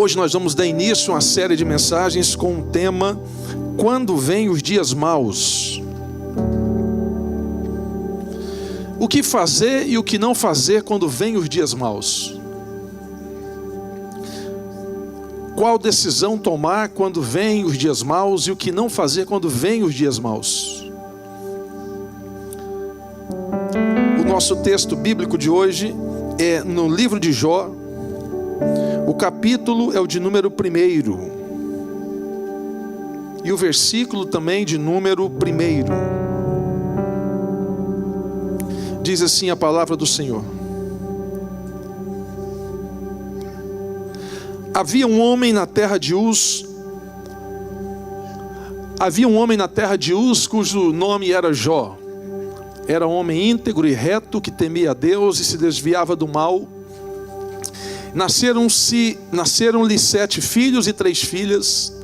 Hoje nós vamos dar início a uma série de mensagens com o tema Quando vêm os dias maus. O que fazer e o que não fazer quando vêm os dias maus? Qual decisão tomar quando vêm os dias maus e o que não fazer quando vêm os dias maus? O nosso texto bíblico de hoje é no livro de Jó. O capítulo é o de número 1 e o versículo também de número 1. Diz assim a palavra do Senhor: Havia um homem na terra de Uz cujo nome era Jó. Era um homem íntegro e reto que temia a Deus e se desviava do mal. Nasceram-lhe 7 filhos e 3 filhas.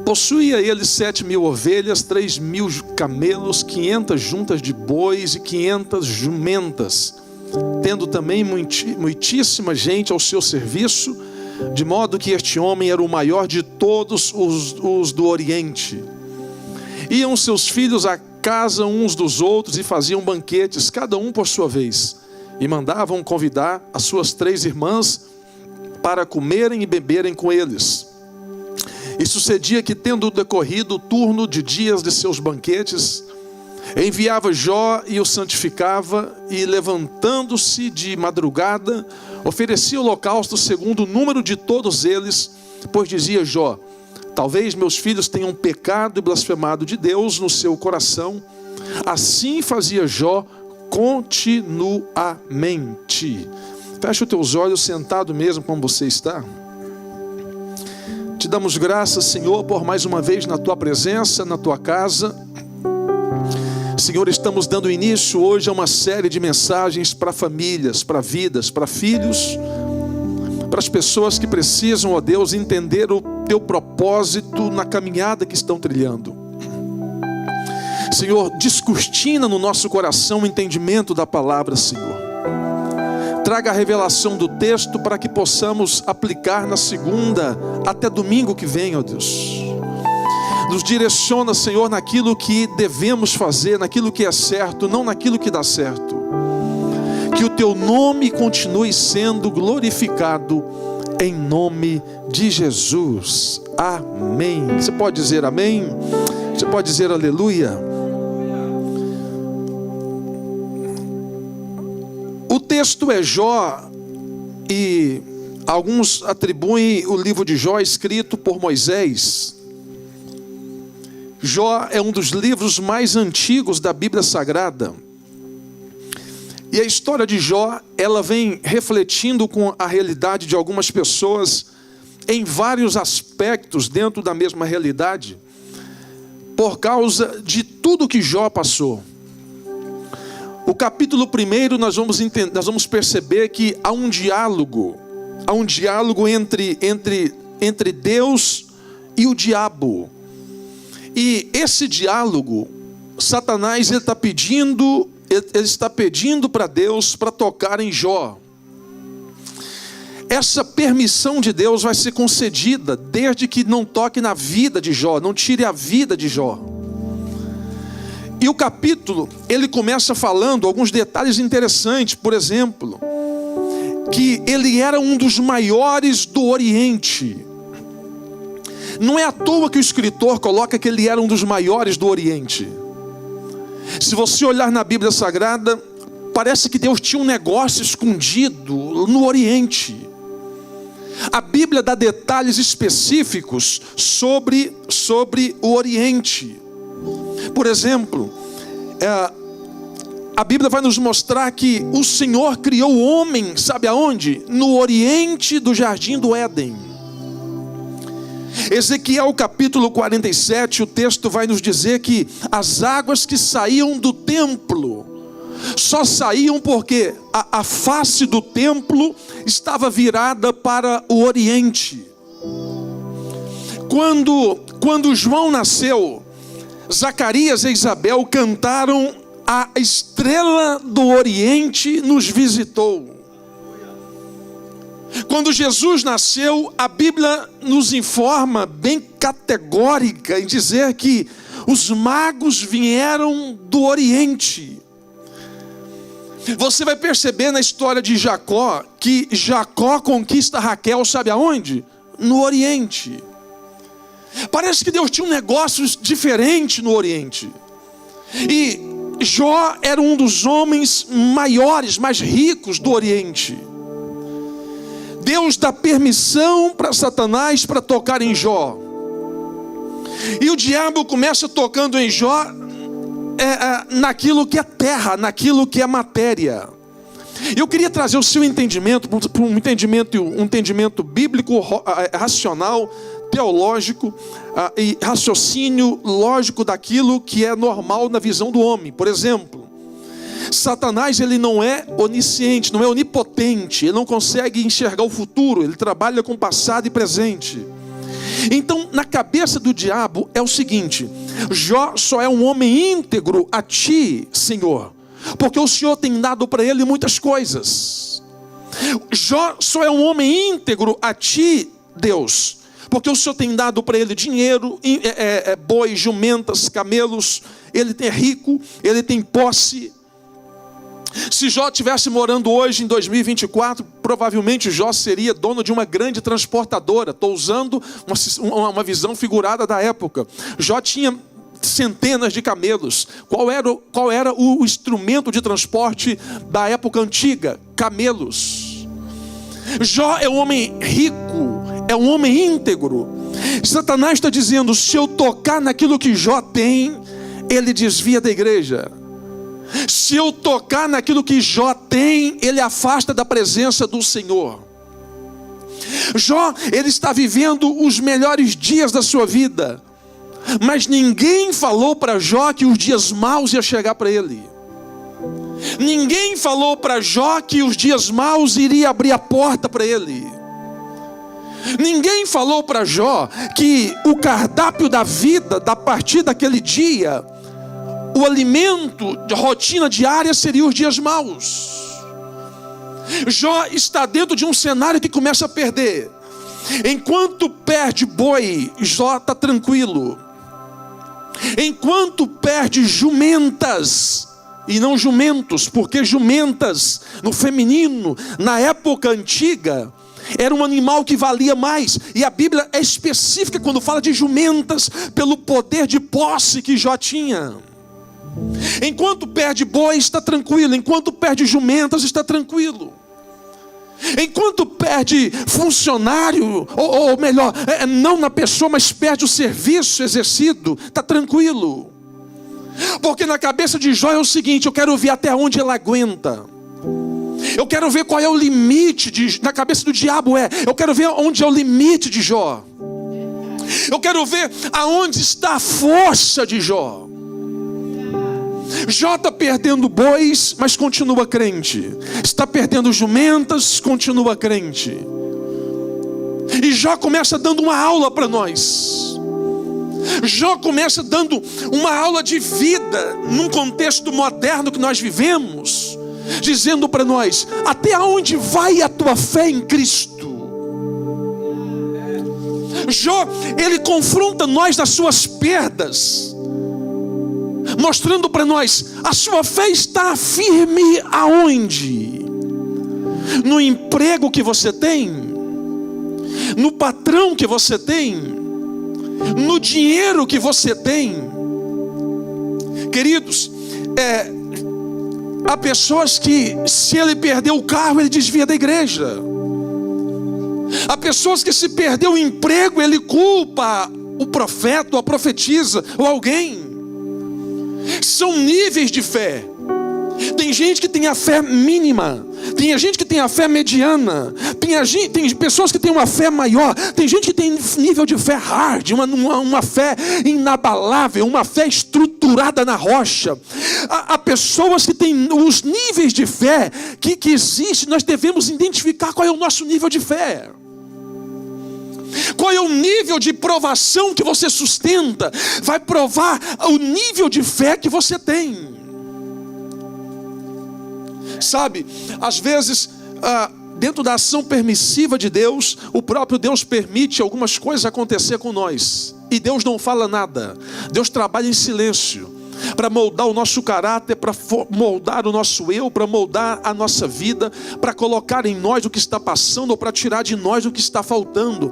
Possuía ele 7.000 ovelhas, 3.000 camelos, 500 juntas de bois e 500 jumentas, tendo também muitíssima gente ao seu serviço, de modo que este homem era o maior de todos os do Oriente. Iam seus filhos à casa uns dos outros e faziam banquetes, cada um por sua vez, e mandavam convidar as suas 3 irmãs para comerem e beberem com eles. E sucedia que, tendo decorrido o turno de dias de seus banquetes, enviava Jó e o santificava, e levantando-se de madrugada, oferecia holocausto segundo o número de todos eles, pois dizia Jó: talvez meus filhos tenham pecado e blasfemado de Deus no seu coração. Assim fazia Jó continuamente. Fecha os teus olhos, sentado mesmo como você está. Te damos graças, Senhor, por mais uma vez na Tua presença, na Tua casa. Senhor, estamos dando início hoje a uma série de mensagens para famílias, para vidas, para filhos, para as pessoas que precisam, ó Deus, entender o Teu propósito na caminhada que estão trilhando. Senhor, descortina no nosso coração o entendimento da palavra, Senhor. Traga a revelação do texto para que possamos aplicar na segunda até domingo que vem, ó Deus. Nos direciona, Senhor, naquilo que devemos fazer, naquilo que é certo, não naquilo que dá certo. Que o Teu nome continue sendo glorificado em nome de Jesus. Amém. Você pode dizer amém? Você pode dizer aleluia? O texto é Jó, e alguns atribuem o livro de Jó escrito por Moisés. Jó é um dos livros mais antigos da Bíblia Sagrada. E a história de Jó, ela vem refletindo com a realidade de algumas pessoas em vários aspectos dentro da mesma realidade, por causa de tudo que Jó passou. O capítulo 1 nós vamos perceber que há um diálogo entre Deus e o diabo. E esse diálogo, Satanás ele está pedindo para Deus para tocar em Jó. Essa permissão de Deus vai ser concedida desde que não toque na vida de Jó, não tire a vida de Jó. E o capítulo, ele começa falando alguns detalhes interessantes. Por exemplo, que ele era um dos maiores do Oriente. Não é à toa que o escritor coloca que ele era um dos maiores do Oriente. Se você olhar na Bíblia Sagrada, parece que Deus tinha um negócio escondido no Oriente. A Bíblia dá detalhes específicos sobre o Oriente. Por exemplo, a Bíblia vai nos mostrar que o Senhor criou o homem, sabe aonde? No oriente do jardim do Éden. Ezequiel capítulo 47, o texto vai nos dizer que as águas que saíam do templo só saíam porque a face do templo estava virada para o oriente. Quando João nasceu, Zacarias e Isabel cantaram: a estrela do Oriente nos visitou. Quando Jesus nasceu, a Bíblia nos informa bem categórica em dizer que os magos vieram do Oriente. Você vai perceber na história de Jacó que Jacó conquista Raquel, sabe aonde? No Oriente. Parece que Deus tinha um negócio diferente no Oriente. E Jó era um dos homens maiores, mais ricos do Oriente. Deus dá permissão para Satanás para tocar em Jó. E o diabo começa tocando em Jó naquilo que é terra, naquilo que é matéria. Eu queria trazer o seu entendimento para um entendimento bíblico, racional, teológico e raciocínio lógico daquilo que é normal na visão do homem. Por exemplo, Satanás, ele não é onisciente, não é onipotente, ele não consegue enxergar o futuro, ele trabalha com passado e presente. Então, na cabeça do diabo é o seguinte: Jó só é um homem íntegro a ti, Senhor, porque o Senhor tem dado para ele muitas coisas. Jó só é um homem íntegro a ti, Deus, porque o Senhor tem dado para ele dinheiro, bois, jumentas, camelos, ele é rico, ele tem posse. Se Jó estivesse morando hoje em 2024, provavelmente Jó seria dono de uma grande transportadora. Estou usando uma visão figurada da época. Jó tinha centenas de camelos. Qual era o instrumento de transporte da época antiga? Camelos. Jó é um homem rico, é um homem íntegro. Satanás está dizendo: se eu tocar naquilo que Jó tem, ele desvia da igreja. Se eu tocar naquilo que Jó tem, ele afasta da presença do Senhor. Jó, ele está vivendo os melhores dias da sua vida, mas ninguém falou para Jó que os dias maus iam chegar para ele. Ninguém falou para Jó que os dias maus iriam abrir a porta para ele. Ninguém falou para Jó que o cardápio da vida, a partir daquele dia, o alimento, a rotina diária seria os dias maus. Jó está dentro de um cenário que começa a perder. Enquanto perde boi, Jó está tranquilo. Enquanto perde jumentas, e não jumentos, porque jumentas no feminino, na época antiga, era um animal que valia mais. E a Bíblia é específica quando fala de jumentas, pelo poder de posse que Jó tinha. Enquanto perde bois, está tranquilo. Enquanto perde jumentas, está tranquilo. Enquanto perde funcionário, ou melhor, não na pessoa, mas perde o serviço exercido, está tranquilo. Porque na cabeça de Jó é o seguinte: eu quero ver até onde ela aguenta. Eu quero ver qual é o limite. Na cabeça do diabo eu quero ver onde é o limite de Jó. Eu quero ver aonde está a força de Jó. Jó está perdendo bois, mas continua crente. Está perdendo jumentas, continua crente. E Jó começa dando uma aula para nós. Jó começa dando uma aula de vida num contexto moderno que nós vivemos, dizendo para nós: até onde vai a tua fé em Cristo? Jó, ele confronta nós nas suas perdas, mostrando para nós: a sua fé está firme aonde? No emprego que você tem? No patrão que você tem? No dinheiro que você tem? Queridos, há pessoas que, se ele perder o carro, ele desvia da igreja. Há pessoas que, se perder o emprego, ele culpa o profeta, ou a profetisa, ou alguém. São níveis de fé. Tem gente que tem a fé mínima, tem gente que tem a fé mediana, tem pessoas que têm uma fé maior, tem gente que tem nível de fé hard, uma fé inabalável, uma fé estruturada na rocha. Há pessoas que têm os níveis de fé que existem. Nós devemos identificar qual é o nosso nível de fé. Qual é o nível de provação que você sustenta? Vai provar o nível de fé que você tem. Sabe, às vezes dentro da ação permissiva de Deus, o próprio Deus permite algumas coisas acontecer com nós. E Deus não fala nada. Deus trabalha em silêncio, para moldar o nosso caráter, para moldar o nosso eu, para moldar a nossa vida, para colocar em nós o que está passando, ou para tirar de nós o que está faltando.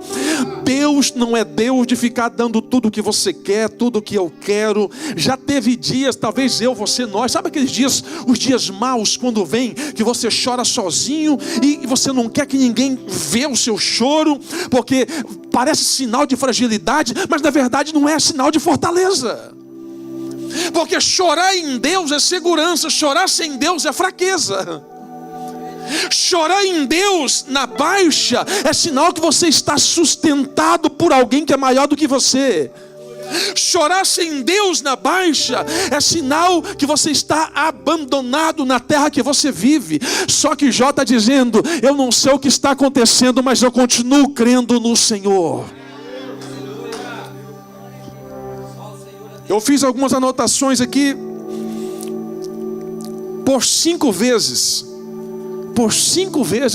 Deus não é Deus de ficar dando tudo o que você quer, tudo o que eu quero. Já teve dias, talvez eu, você, nós, sabe aqueles dias, os dias maus, quando vem, que você chora sozinho, e você não quer que ninguém vê o seu choro, porque parece sinal de fragilidade, mas na verdade não é sinal de fortaleza. Porque chorar em Deus é segurança, chorar sem Deus é fraqueza. Chorar em Deus na baixa é sinal que você está sustentado por alguém que é maior do que você. Chorar sem Deus na baixa é sinal que você está abandonado na terra que você vive. Só que Jó está dizendo: eu não sei o que está acontecendo, mas eu continuo crendo no Senhor. Eu fiz algumas anotações aqui. Por 5 vezes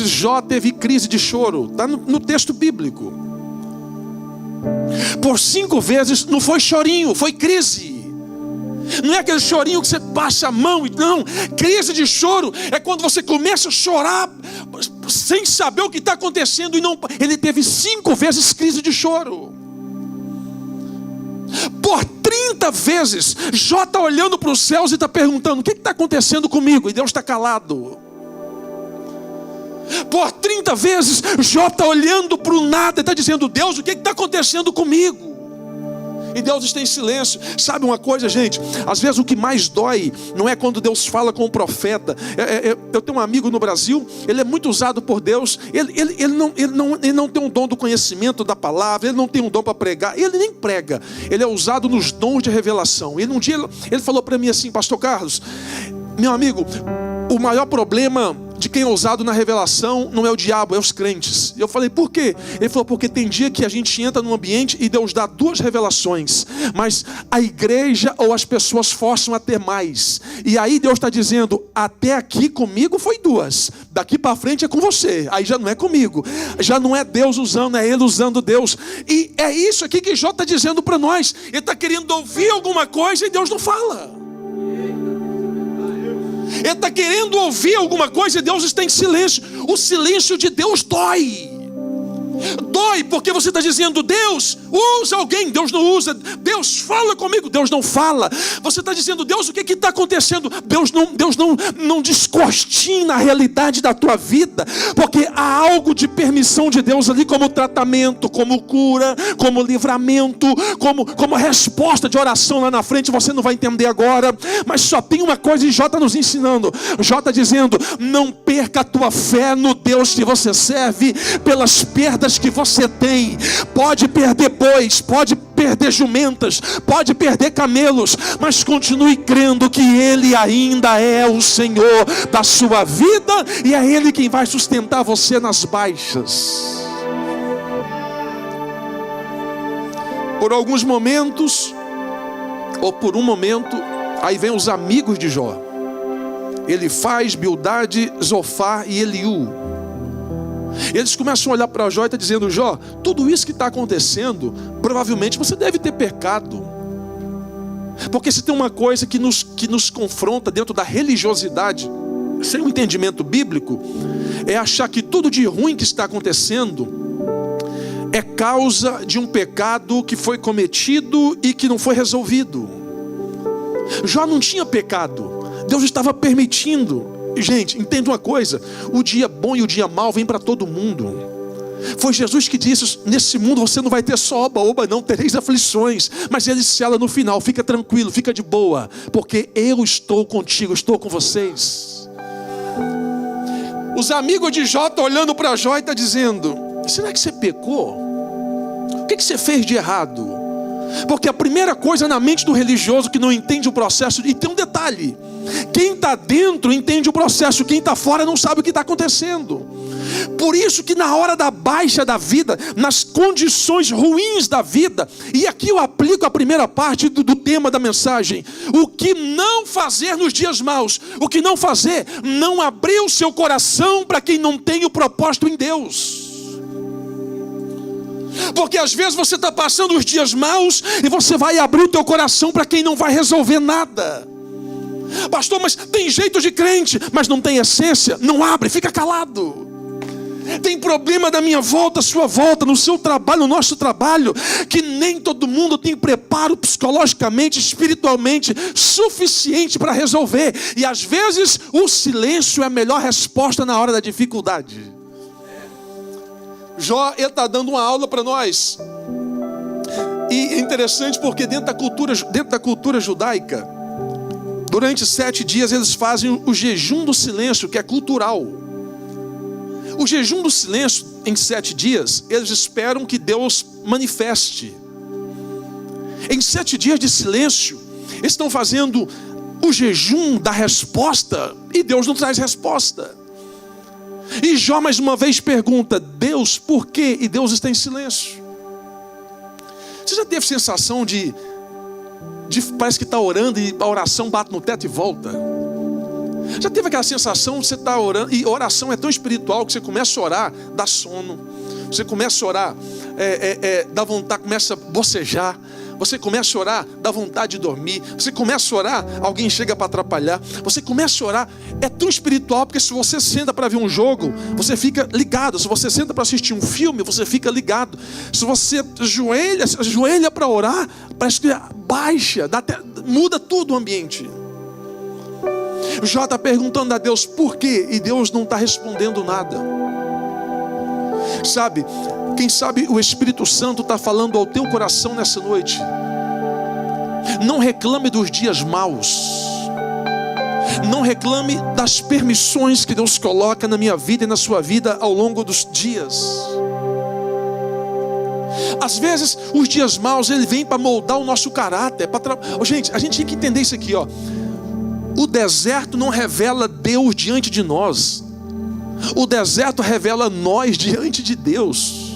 Jó teve crise de choro. Está no texto bíblico. Por 5 vezes não foi chorinho, foi crise. Não é aquele chorinho que você passa a mão. Não, crise de choro é quando você começa a chorar sem saber o que está acontecendo. E não, ele teve 5 vezes crise de choro. Por 30 vezes Jó está olhando para os céus e está perguntando: o que está acontecendo comigo? E Deus está calado. Por 30 vezes Jó está olhando para o nada e está dizendo: Deus, o que está acontecendo comigo? E Deus está em silêncio. Sabe uma coisa, gente? Às vezes o que mais dói não é quando Deus fala com o profeta. Eu tenho um amigo no Brasil, ele é muito usado por Deus. Ele não tem um dom do conhecimento da palavra, ele não tem um dom para pregar, ele nem prega. Ele é usado nos dons de revelação. Um dia ele falou para mim assim: pastor Carlos, meu amigo, o maior problema de quem é ousado na revelação não é o diabo, é os crentes. E eu falei: por quê? Ele falou: porque tem dia que a gente entra num ambiente e Deus dá 2 revelações, mas a igreja ou as pessoas forçam a ter mais. E aí Deus está dizendo: até aqui comigo foi 2, daqui para frente é com você. Aí já não é comigo, já não é Deus usando, é ele usando Deus. E é isso aqui que Jó está dizendo para nós. Ele está querendo ouvir alguma coisa e Deus não fala. Ele está querendo ouvir alguma coisa e Deus está em silêncio. O silêncio de Deus dói. Dói porque você está dizendo: Deus, usa alguém. Deus não usa. Deus, fala comigo. Deus não fala. Você está dizendo: Deus, o que está acontecendo? Deus não descortina a realidade da tua vida, porque há algo de permissão de Deus ali, como tratamento, como cura, como livramento, como resposta de oração lá na frente. Você não vai entender agora, mas só tem uma coisa, e Jó está nos ensinando. Jó está dizendo: não perca a tua fé no Deus que você serve pelas perdas que você tem. Pode perder bois, pode perder jumentas, pode perder camelos, mas continue crendo que Ele ainda é o Senhor da sua vida, e é Ele quem vai sustentar você nas baixas. Por alguns momentos, ou por um momento, aí vem os amigos de Jó: Elifaz, Bildade, Zofar e Eliú. Eles começam a olhar para Jó e estão dizendo: Jó, tudo isso que está acontecendo, provavelmente você deve ter pecado. Porque se tem uma coisa que nos confronta dentro da religiosidade, sem um entendimento bíblico, é achar que tudo de ruim que está acontecendo é causa de um pecado que foi cometido e que não foi resolvido. Jó não tinha pecado, Deus estava permitindo. Gente, entenda uma coisa: o dia bom e o dia mau vem para todo mundo. Foi Jesus que disse: nesse mundo você não vai ter só oba-oba, não, tereis aflições. Mas ele sela no final: fica tranquilo, fica de boa, porque eu estou contigo, estou com vocês. Os amigos de Jó estão olhando para Jó e estão dizendo: será que você pecou? O que você fez de errado? Porque a primeira coisa na mente do religioso que não entende o processo, e tem um detalhe: quem está dentro entende o processo, quem está fora não sabe o que está acontecendo. Por isso que na hora da baixa da vida, nas condições ruins da vida, e aqui eu aprendo aplico a primeira parte do tema da mensagem. O que não fazer nos dias maus? O que não fazer? Não abrir o seu coração para quem não tem o propósito em Deus. Porque às vezes você está passando os dias maus e você vai abrir o teu coração para quem não vai resolver nada. Pastor, mas tem jeito de crente, mas não tem essência. Não abre, fica calado. Tem problema da minha volta, à sua volta, no seu trabalho, no nosso trabalho, que nem todo mundo tem preparo psicologicamente, espiritualmente suficiente para resolver. E às vezes o silêncio é a melhor resposta na hora da dificuldade. Jó, ele está dando uma aula para nós. E é interessante porque dentro da cultura judaica, durante 7 dias eles fazem o jejum do silêncio, que é cultural. O jejum do silêncio, em 7 dias, eles esperam que Deus manifeste. Em 7 dias de silêncio, eles estão fazendo o jejum da resposta, e Deus não traz resposta. E Jó mais uma vez pergunta: Deus, por quê? E Deus está em silêncio. Você já teve sensação de parece que está orando e a oração bate no teto e volta? Já teve aquela sensação de você estar orando, e oração é tão espiritual que você começa a orar, dá sono. Você começa a orar, dá vontade, começa a bocejar. Você começa a orar, dá vontade de dormir. Você começa a orar, alguém chega para atrapalhar. Você começa a orar, é tão espiritual, porque se você senta para ver um jogo, você fica ligado. Se você senta para assistir um filme, você fica ligado. Se você ajoelha para orar, parece que baixa, muda tudo o ambiente. Jó está perguntando a Deus por quê, e Deus não está respondendo nada. Sabe, quem sabe o Espírito Santo está falando ao teu coração nessa noite. Não reclame dos dias maus. Não reclame das permissões que Deus coloca na minha vida e na sua vida ao longo dos dias. Às vezes os dias maus, ele vem para moldar o nosso caráter. Gente, a gente tem que entender isso aqui, ó. O deserto não revela Deus diante de nós. O deserto revela nós diante de Deus.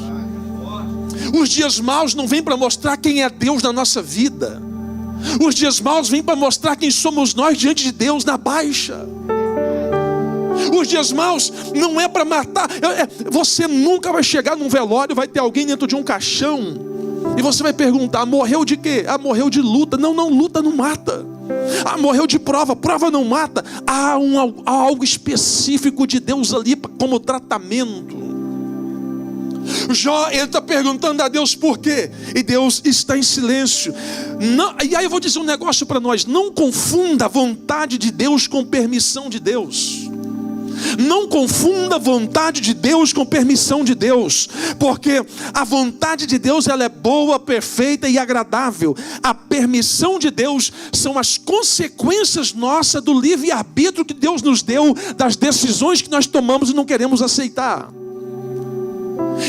Os dias maus não vêm para mostrar quem é Deus na nossa vida. Os dias maus vêm para mostrar quem somos nós diante de Deus na baixa. Os dias maus não é para matar. Você nunca vai chegar num velório, vai ter alguém dentro de um caixão, e você vai perguntar: morreu de quê? Ah, morreu de luta. Não, luta não mata. Ah, morreu de prova não mata. Há algo específico de Deus ali como tratamento. Jó, ele está perguntando a Deus por quê, e Deus está em silêncio. E aí eu vou dizer um negócio para nós: não confunda a vontade de Deus com permissão de Deus. Não confunda a vontade de Deus com permissão de Deus, porque a vontade de Deus, ela é boa, perfeita e agradável. A permissão de Deus são as consequências nossas do livre-arbítrio que Deus nos deu, das decisões que nós tomamos e não queremos aceitar.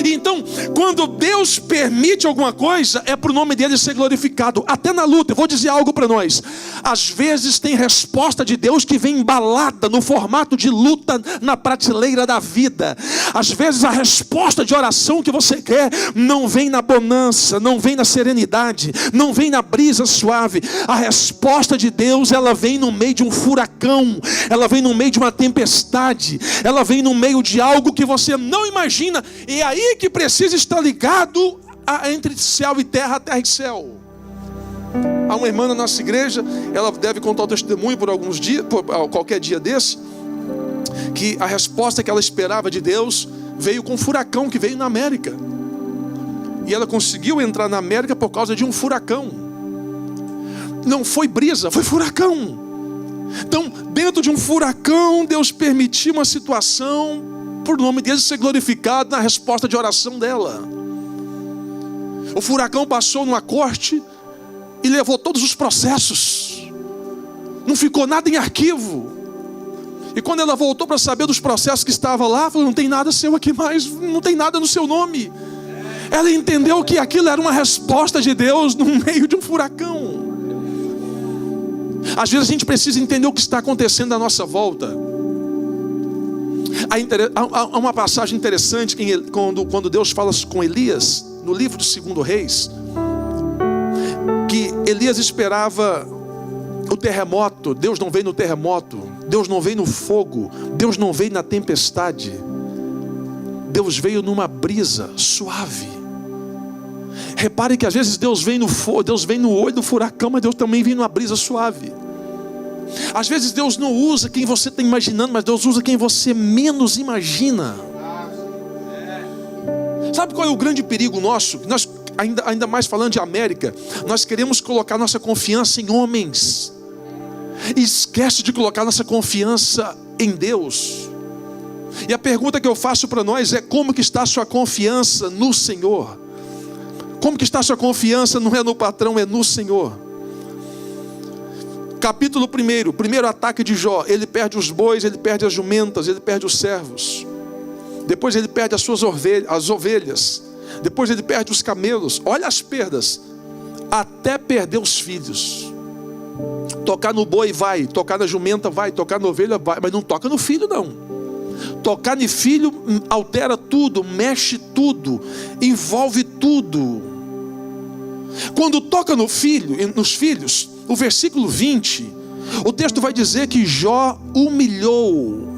Então, quando Deus permite alguma coisa, é para o nome dele ser glorificado. Até na luta, eu vou dizer algo para nós. Às vezes tem resposta de Deus que vem embalada no formato de luta na prateleira da vida. Às vezes a resposta de oração que você quer não vem na bonança, não vem na serenidade, não vem na brisa suave. A resposta de Deus, ela vem no meio de um furacão, ela vem no meio de uma tempestade, ela vem no meio de algo que você não imagina. E aí que precisa estar ligado entre céu e terra e céu. Há uma irmã na nossa igreja, ela deve contar o testemunho por alguns dias, qualquer dia desse, que a resposta que ela esperava de Deus veio com um furacão que veio na América. E ela conseguiu entrar na América por causa de um furacão. Não foi brisa, foi furacão. Então, dentro de um furacão, Deus permitiu uma situação por nome dele ser glorificado na resposta de oração dela. O furacão passou numa corte e levou todos os processos. Não ficou nada em arquivo. E quando ela voltou para saber dos processos que estavam lá, falou: não tem nada seu aqui mais, não tem nada no seu nome. Ela entendeu que aquilo era uma resposta de Deus no meio de um furacão. Às vezes a gente precisa entender o que está acontecendo à nossa volta. Há uma passagem interessante quando Deus fala com Elias, no livro de 2 Reis. Elias esperava o terremoto. Deus não veio no terremoto, Deus não veio no fogo, Deus não veio na tempestade. Deus veio numa brisa suave. Repare que às vezes Deus vem no fogo, Deus vem no olho do furacão, mas Deus também vem numa brisa suave. Às vezes Deus não usa quem você está imaginando, mas Deus usa quem você menos imagina. Sabe qual é o grande perigo nosso? Nós, ainda mais falando de América, nós queremos colocar nossa confiança em homens e esquece de colocar nossa confiança em Deus. E a pergunta que eu faço para nós é: como que está a sua confiança no Senhor? Como que está a sua confiança? Não é no patrão, é no Senhor. Capítulo 1, primeiro ataque de Jó. Ele perde os bois, ele perde as jumentas, ele perde os servos. Depois ele perde as ovelhas. Depois ele perde os camelos. Olha as perdas. Até perder os filhos. Tocar no boi vai, tocar na jumenta vai, tocar na ovelha vai, mas não toca no filho não. Tocar no filho altera tudo, mexe tudo, envolve tudo. Quando toca no filho, nos filhos, o versículo 20, o texto vai dizer que Jó humilhou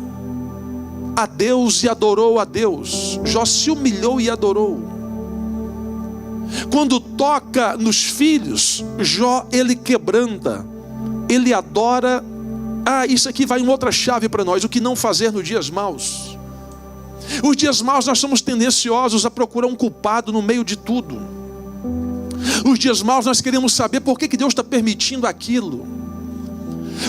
a Deus e adorou a Deus. Jó se humilhou e adorou. Quando toca nos filhos, Jó, ele quebranta, ele adora. Isso aqui vai em outra chave para nós: o que não fazer nos dias maus. Os dias maus nós somos tendenciosos a procurar um culpado no meio de tudo. Os dias maus nós queremos saber por que Deus está permitindo aquilo.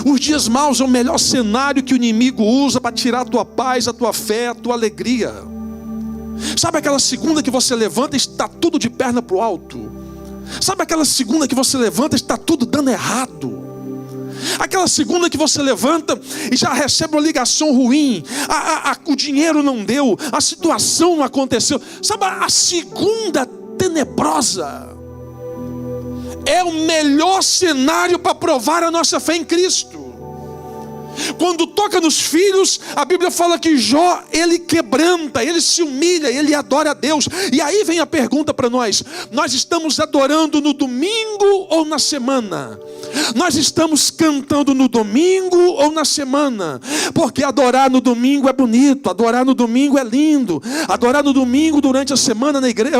Os dias maus é o melhor cenário que o inimigo usa para tirar a tua paz, a tua fé, a tua alegria. Sabe aquela segunda que você levanta e está tudo de perna para o alto? Sabe aquela segunda que você levanta e está tudo dando errado? Aquela segunda que você levanta e já recebe uma ligação ruim, o dinheiro não deu, a situação não aconteceu. Sabe a segunda tenebrosa? É o melhor cenário para provar a nossa fé em Cristo. Quando toca nos filhos, a Bíblia fala que Jó, ele quebranta, ele se humilha, ele adora a Deus. E aí vem a pergunta para nós: nós estamos adorando no domingo ou na semana? Nós estamos cantando no domingo ou na semana? Porque adorar no domingo é bonito, adorar no domingo é lindo, adorar no domingo durante a semana na igreja,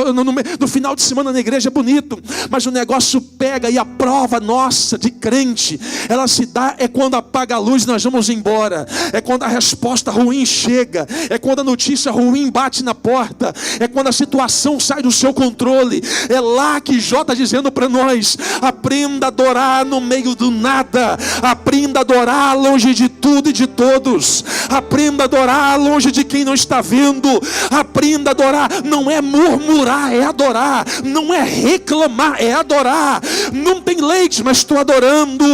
no final de semana na igreja é bonito. Mas o negócio pega, e a prova nossa de crente, ela se dá quando apaga a luz, nós vamos embora. É quando a resposta ruim chega, é quando a notícia ruim bate na porta, é quando a situação sai do seu controle. É lá que Jó está dizendo para nós: aprenda a adorar no meio do nada, aprenda a adorar longe de tudo e de todos, aprenda a adorar longe de quem não está vendo, aprenda a adorar. Não é murmurar, é adorar. Não é reclamar, é adorar. Não tem leite, mas estou adorando.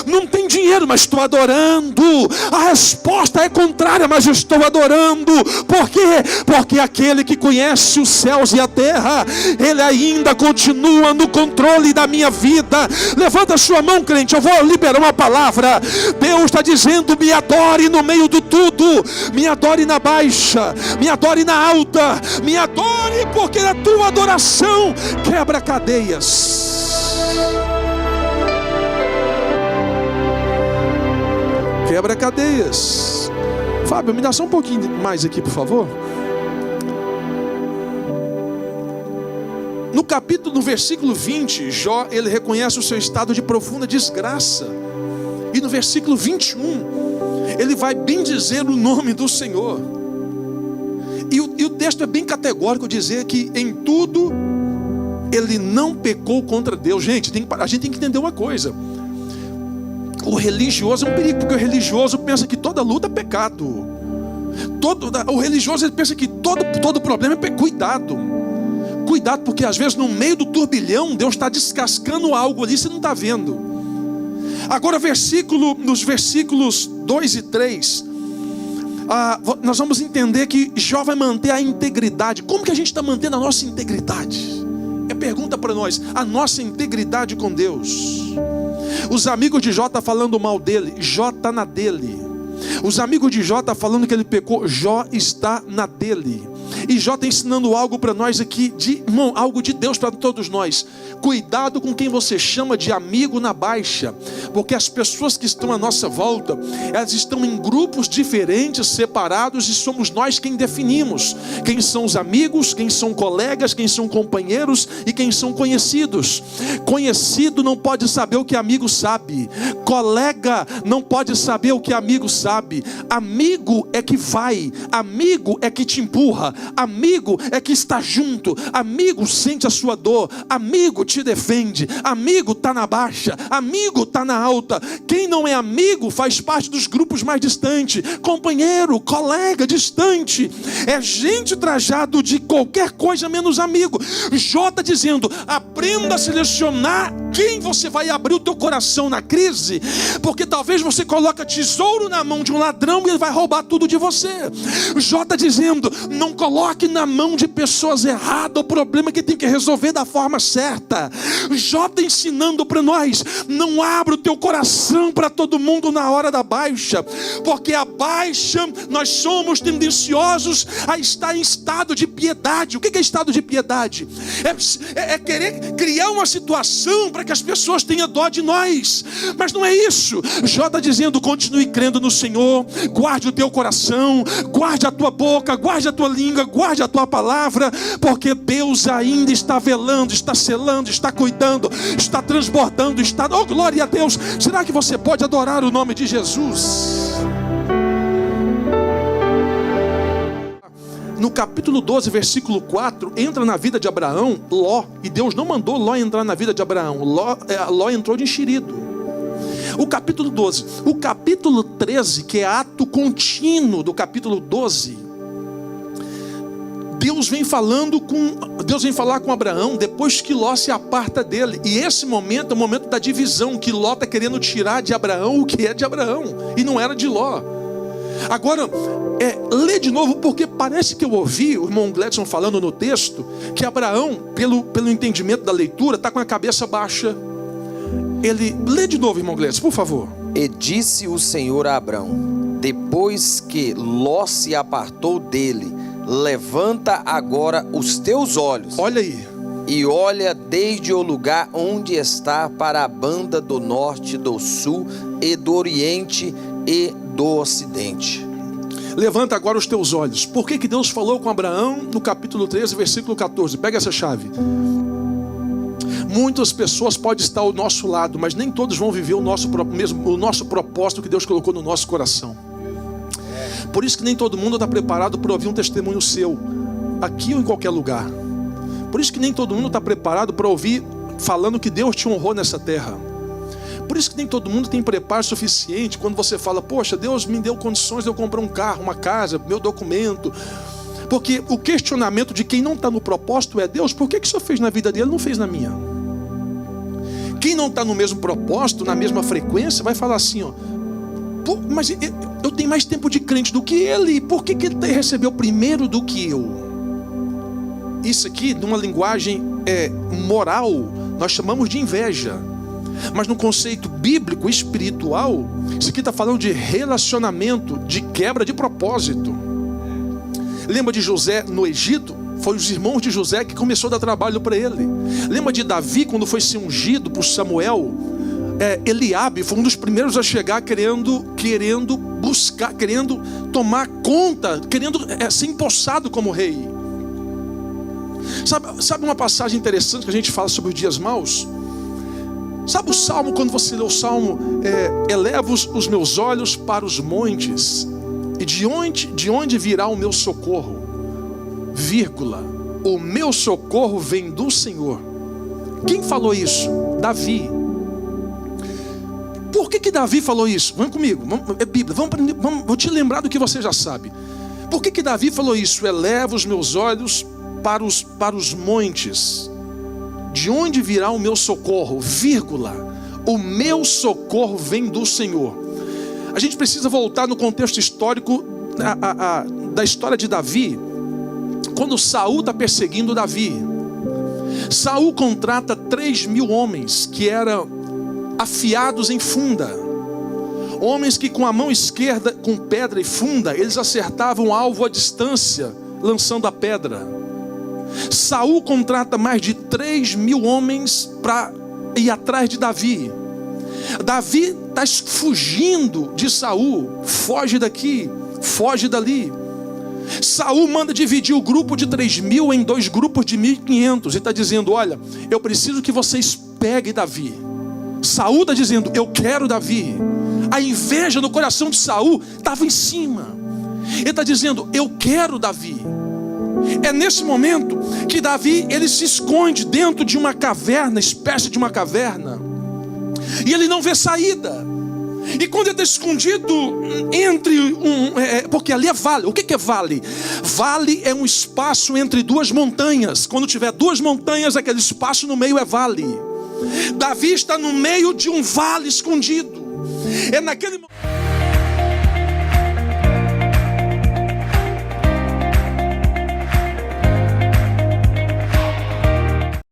Não tem dinheiro, mas estou adorando. A resposta é contrária, mas eu estou adorando. Por quê? Porque aquele que conhece os céus e a terra, ele ainda continua no controle da minha vida. Levanta a sua mão, crente, eu vou liberar uma palavra. Deus está dizendo: me adore no meio do tudo, me adore na baixa, me adore na alta, me adore, porque a tua adoração quebra cadeias. Quebra cadeias. Fábio, me dá só um pouquinho mais aqui, por favor. No versículo 20, Jó, ele reconhece o seu estado de profunda desgraça. E no versículo 21, ele vai bendizer o nome do Senhor. E o texto é bem categórico, dizer que em tudo ele não pecou contra Deus. Gente, a gente tem que entender uma coisa. O religioso é um perigo, porque o religioso pensa que toda luta é pecado. O religioso, ele pensa que todo problema é pecado. Cuidado, porque às vezes no meio do turbilhão, Deus está descascando algo ali, você não está vendo. Agora nos versículos 2 e 3, nós vamos entender que Jó vai manter a integridade. Como que a gente está mantendo a nossa integridade? É pergunta para nós, a nossa integridade com Deus. Os amigos de Jó estão falando mal dele, Jó está na dele. Os amigos de Jó estão falando que ele pecou, Jó está na dele. E Jó está ensinando algo para nós aqui, algo de Deus para todos nós. Cuidado com quem você chama de amigo na baixa, porque as pessoas que estão à nossa volta, elas estão em grupos diferentes, separados, e somos nós quem definimos quem são os amigos, quem são colegas, quem são companheiros e quem são conhecidos. Conhecido não pode saber o que amigo sabe, colega não pode saber o que amigo sabe. Amigo é que vai, amigo é que te empurra, amigo é que está junto, amigo sente a sua dor, amigo te defende, amigo está na baixa, amigo está na alta. Quem não é amigo faz parte dos grupos mais distantes. Companheiro, colega distante, é gente trajado de qualquer coisa menos amigo. Jó está dizendo: aprenda a selecionar quem você vai abrir o teu coração na crise, porque talvez você coloque tesouro na mão de um ladrão e ele vai roubar tudo de você. Jó está dizendo: não coloque na mão de pessoas erradas o problema que tem que resolver da forma certa. Jó está ensinando para nós: não abra o teu coração para todo mundo na hora da baixa, porque a baixa nós somos tendenciosos a estar em estado de piedade. O que é estado de piedade? É querer criar uma situação para que as pessoas tenham dó de nós, mas não é isso. Jó está dizendo: continue crendo no Senhor, guarde o teu coração, guarde a tua boca, guarde a tua língua, guarde a tua palavra, porque Deus ainda está velando, está selando, está cuidando, está transbordando, está... Oh, glória a Deus! Será que você pode adorar o nome de Jesus? No capítulo 12, versículo 4, entra na vida de Abraão Ló, e Deus não mandou Ló entrar na vida de Abraão. Ló entrou de enxerido. O capítulo 12. O capítulo 13, que é ato contínuo do capítulo 12, Deus vem falar com Abraão depois que Ló se aparta dele. E esse momento é o momento da divisão, que Ló está querendo tirar de Abraão o que é de Abraão e não era de Ló. Agora, lê de novo, porque parece que eu ouvi o irmão Gledson falando no texto que Abraão, pelo entendimento da leitura, está com a cabeça baixa. Lê de novo, irmão Gledson, por favor. E disse o Senhor a Abrão, depois que Ló se apartou dele: levanta agora os teus olhos. Olha aí. E olha desde o lugar onde está para a banda do norte, do sul e do oriente e do ocidente. Levanta agora os teus olhos. Por que Deus falou com Abraão no capítulo 13, versículo 14? Pega essa chave. Muitas pessoas podem estar ao nosso lado, mas nem todos vão viver o nosso propósito que Deus colocou no nosso coração. Por isso que nem todo mundo está preparado para ouvir um testemunho seu, aqui ou em qualquer lugar. Por isso que nem todo mundo está preparado para ouvir falando que Deus te honrou nessa terra. Por isso que nem todo mundo tem preparo suficiente quando você fala: poxa, Deus me deu condições de eu comprar um carro, uma casa, meu documento. Porque o questionamento de quem não está no propósito é: Deus, por que o Senhor fez na vida dele e não fez na minha? Quem não está no mesmo propósito, na mesma frequência, vai falar assim: ó, mas eu tenho mais tempo de crente do que ele, por que ele recebeu primeiro do que eu? Isso aqui, numa linguagem moral, nós chamamos de inveja. Mas no conceito bíblico, espiritual, isso aqui está falando de relacionamento, de quebra de propósito. Lembra de José no Egito? Foi os irmãos de José que começou a dar trabalho para ele. Lembra de Davi quando foi ser ungido por Samuel? Eliabe foi um dos primeiros a chegar querendo buscar, querendo tomar conta, querendo ser empossado como rei. Sabe uma passagem interessante que a gente fala sobre os dias maus? Sabe o Salmo, quando você lê o Salmo, eleva os meus olhos para os montes, e de onde virá o meu socorro? Vírgula, o meu socorro vem do Senhor. Quem falou isso? Davi. Por que Davi falou isso? Vamos comigo, é Bíblia, vou te lembrar do que você já sabe. Por que Davi falou isso? Eleva os meus olhos para os montes, de onde virá o meu socorro? Vírgula, o meu socorro vem do Senhor. A gente precisa voltar no contexto histórico da história de Davi. Quando Saul está perseguindo Davi, Saul contrata 3.000 homens que eram afiados em funda, homens que com a mão esquerda, com pedra e funda, eles acertavam o alvo à distância, lançando a pedra. Saul contrata mais de 3.000 homens para ir atrás de Davi. Davi está fugindo de Saul, foge daqui, foge dali. Saul manda dividir o grupo de 3.000 em 2 grupos de 1.500 e está dizendo: olha, eu preciso que vocês peguem Davi. Saul está dizendo: eu quero Davi. A inveja no coração de Saul estava em cima. Ele está dizendo: eu quero Davi. É nesse momento que Davi, ele se esconde dentro de uma caverna, espécie de uma caverna, e ele não vê saída. E quando ele está escondido porque ali é vale. O que é vale? Vale é um espaço entre 2 montanhas. Quando tiver 2 montanhas, aquele espaço no meio é vale. Davi está no meio de um vale escondido. É naquele momento